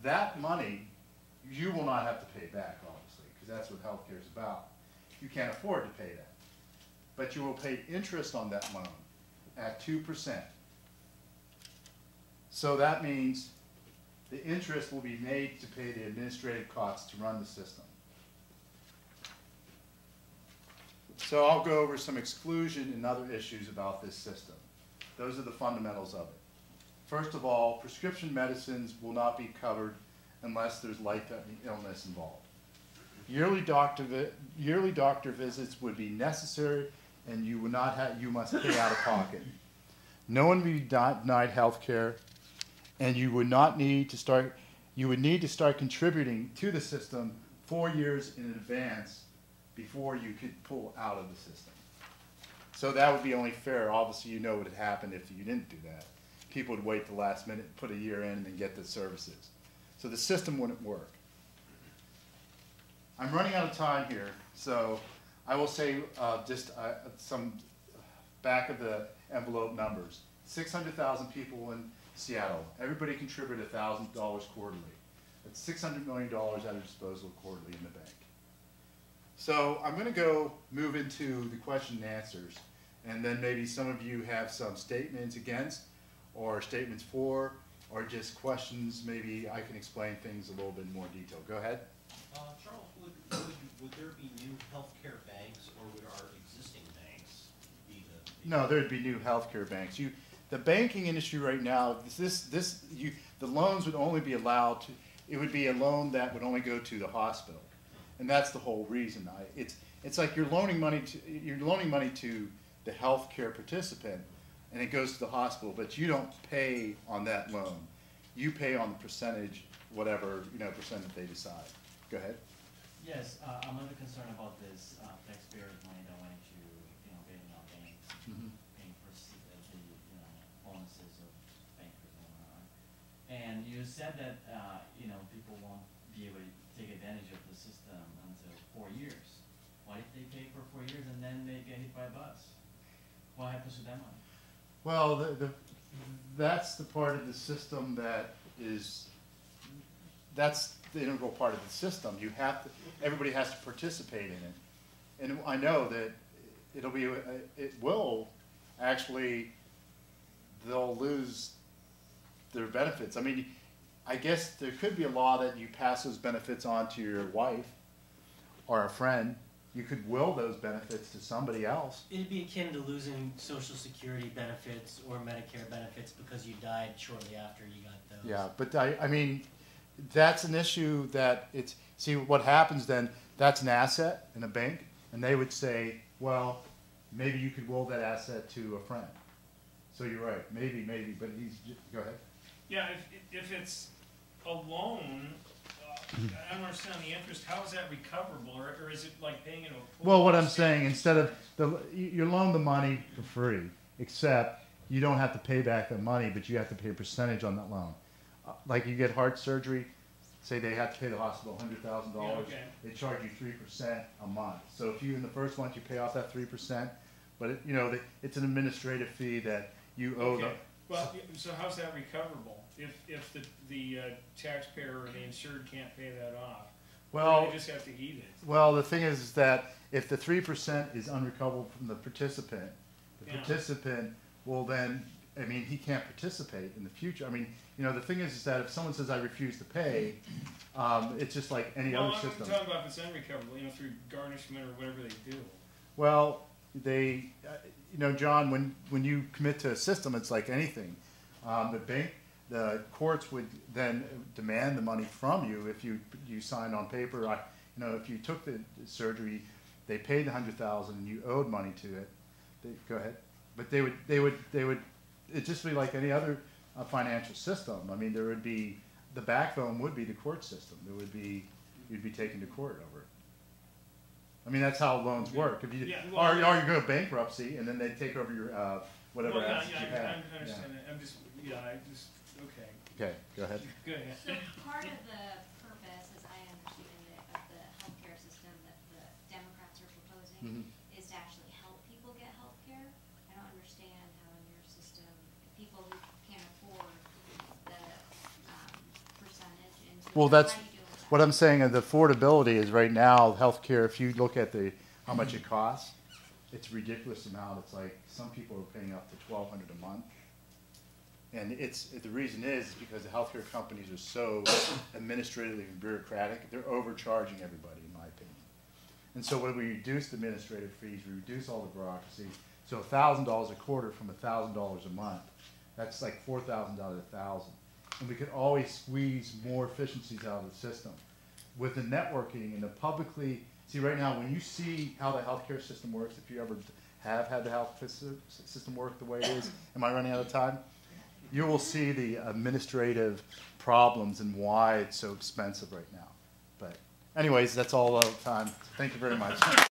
that money you will not have to pay back, obviously, because that's what healthcare is about. You can't afford to pay that. But you will pay interest on that loan at 2%. So that means the interest will be made to pay the administrative costs to run the system. So I'll go over some exclusion and other issues about this system. Those are the fundamentals of it. First of all, prescription medicines will not be covered unless there's life-threatening illness involved. Yearly doctor visits would be necessary, and you must pay out of pocket. No one would be denied health care, and you would need to start contributing to the system 4 years in advance before you could pull out of the system. So that would be only fair. Obviously, you know what would happen if you didn't do that. People would wait the last minute, put a year in, and then get the services. So the system wouldn't work. I'm running out of time here, so I will say just some back of the envelope numbers. 600,000 people in Seattle. Everybody contributed $1,000 quarterly. That's $600 million at their disposal quarterly in the bank. So I'm going to move into the question and answers, and then maybe some of you have some statements against or statements for, or just questions. Maybe I can explain things a little bit more detail. Go ahead. Charles, would there be new healthcare banks, or would our existing banks be the No, there'd be new healthcare banks. The banking industry right now, the loans would only be allowed to, it would be a loan that would only go to the hospital. And that's the whole reason. It's like you're loaning money to the healthcare participant, and it goes to the hospital, but you don't pay on that loan. You pay on the percentage, whatever percent that they decide. Go ahead. Yes, I'm under concern about this taxpayers' money that went to getting our banks, paying for the bonuses of bankers and whatnot. And you said that people won't be able to take advantage of the system until 4 years. What if they pay for 4 years and then they get hit by a bus? What happens to that money? Well, that's the part of the system that's the integral part of the system. Everybody has to participate in it. And I know that they'll lose their benefits. I mean, I guess there could be a law that you pass those benefits on to your wife or a friend. You could will those benefits to somebody else. It'd be akin to losing Social Security benefits or Medicare benefits because you died shortly after you got those. Yeah, but I mean, that's an issue that see what happens then, that's an asset in a bank, and they would say, well, maybe you could will that asset to a friend. So you're right, maybe, but go ahead. Yeah, if it's a loan, I don't understand the interest. How is that recoverable, or is it like paying into a pool? Well, what I'm saying, instead of you loan the money for free, except you don't have to pay back the money, but you have to pay a percentage on that loan. Like you get heart surgery, say they have to pay the hospital $100,000. Yeah, okay. They charge you 3% a month. So if you in the first month you pay off that 3%, but it's an administrative fee that you owe. Okay. Well, so how's that recoverable? If the taxpayer or the insured can't pay that off, well, they just have to eat it. Well, the thing is that if the 3% is unrecoverable from the participant, participant will then, I mean, he can't participate in the future. I mean, the thing is that if someone says I refuse to pay, it's just like any other system. I'm talking about if it's unrecoverable, through garnishment or whatever they do. Well, John, when you commit to a system, it's like anything. The courts would then demand the money from you if you signed on paper. If you took the surgery, they paid the $100,000 and you owed money to it. Go ahead. But they would. It'd just be like any other financial system. I mean, there would be the backbone would be the court system. You'd be taken to court over it. I mean, that's how loans work. If you or you go to bankruptcy and then they take over your whatever assets you have. I understand that. Okay. Okay, go ahead. Go ahead. So part of the purpose, as I understand it, of the healthcare system that the Democrats are proposing is to actually help people get health care. I don't understand how in your system, people who can't afford the percentage in Well, How that's do you deal with that? what I'm saying. The affordability is right now healthcare. If you look at how much it costs, it's a ridiculous amount. It's like some people are paying up to $1,200 a month, and the reason is because the healthcare companies are so administratively and bureaucratic. They're overcharging everybody, in my opinion. And so when we reduce administrative fees, we reduce all the bureaucracy. So $1,000 a quarter from $1,000 a month, that's like $4,000 out of $1,000. And we could always squeeze more efficiencies out of the system. With the networking and the publicly, see right now, when you see how the healthcare system works, if you ever have had the health system work the way it is, am I running out of time? You will see the administrative problems and why it's so expensive right now. But anyways, that's all the time. Thank you very much.